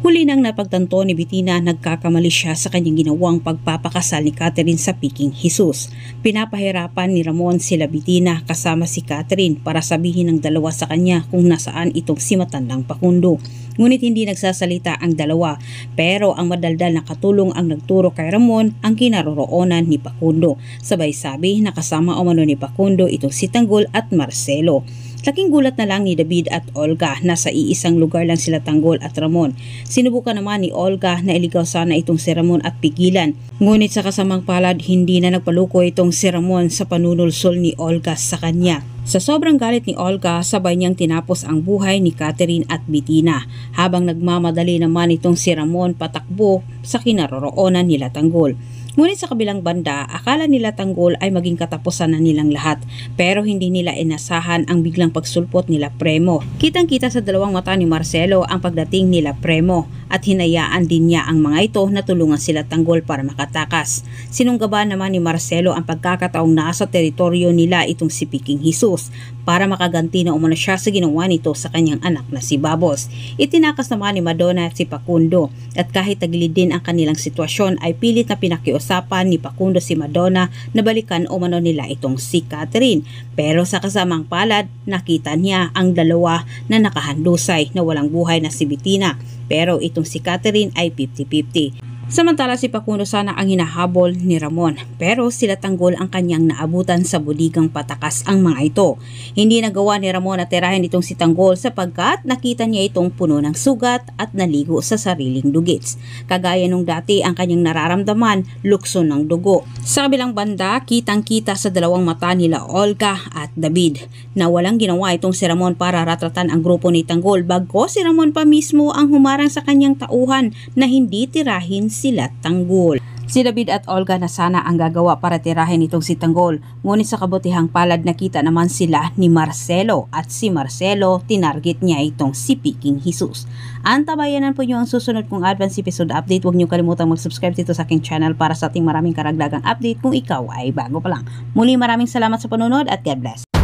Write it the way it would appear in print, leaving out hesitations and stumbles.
Huli nang napagtanto ni Bettina, nagkakamali siya sa kanyang ginawang pagpapakasal ni Catherine sa Piking Jesus. Pinapahirapan ni Ramon sila Bettina kasama si Catherine para sabihin ng dalawa sa kanya kung nasaan itong si matandang Pakundo. Ngunit hindi nagsasalita ang dalawa, pero ang madaldal na katulong ang nagturo kay Ramon ang kinaroroonan ni Pakundo. Sabay sabi na kasama umano ni Pakundo itong si Tanggol at Marcelo. Laking gulat na lang ni David at Olga na sa iisang lugar lang sila Tanggol at Ramon. Sinubukan naman ni Olga na iligaw sana itong si Ramon at pigilan. Ngunit sa kasamang palad, hindi na nagpaluko itong si Ramon sa panunulsol ni Olga sa kanya. Sa sobrang galit ni Olga, sabay niyang tinapos ang buhay ni Catherine at Bettina, habang nagmamadali naman itong si Ramon patakbo sa kinaroroonan nila Tanggol. Ngunit sa kabilang banda, akala nila Tanggol ay maging katapusan na nilang lahat, pero hindi nila inasahan ang biglang pagsulpot nila Premo. Kitang-kita sa dalawang mata ni Marcelo ang pagdating nila Premo at hinayaan din niya ang mga ito na tulungan sila Tanggol para makatakas. Sinunggaban naman ni Marcelo ang pagkakataong nasa teritoryo nila itong si Piking Jesus para makaganti na umano siya sa ginawa nito sa kanyang anak na si Babos. Itinakas naman ni Madonna at si Pakundo, at kahit tagilid din ang kanilang sitwasyon ay pilit na pinakiusapan ni Pakundo si Madonna na balikan umano nila itong si Catherine. Pero sa kasamang palad, nakita niya ang dalawa na nakahandusay na walang buhay na si Bettina, pero itong si Catherine ay 50-50. Samantala si Pakundo sana ang hinahabol ni Ramon, pero sila Tanggol ang kanyang naabutan sa budigang patakas ang mga ito. Hindi nagawa ni Ramon na tirahin itong si Tanggol sapagkat nakita niya itong puno ng sugat at naligo sa sariling dugits. Kagaya nung dati ang kanyang nararamdaman, lukso ng dugo. Sa kabilang banda, kitang-kita sa dalawang mata nila Olga at David na walang ginawa itong si Ramon para ratratan ang grupo ni Tanggol, bagko si Ramon pa mismo ang humarang sa kanyang tauhan na hindi tirahin sila Tanggol. Si David at Olga na sana ang gagawa para tirahin itong si Tanggol, ngunit sa kabutihang palad nakita naman sila ni Marcelo, at si Marcelo tinarget niya itong si Piking Jesus. Antabayanan po nyo ang susunod kong advance episode update. Huwag nyo kalimutang mag-subscribe dito sa aking channel para sa ating maraming karagdagang update kung ikaw ay bago pa lang. Muli maraming salamat sa panonood at God bless.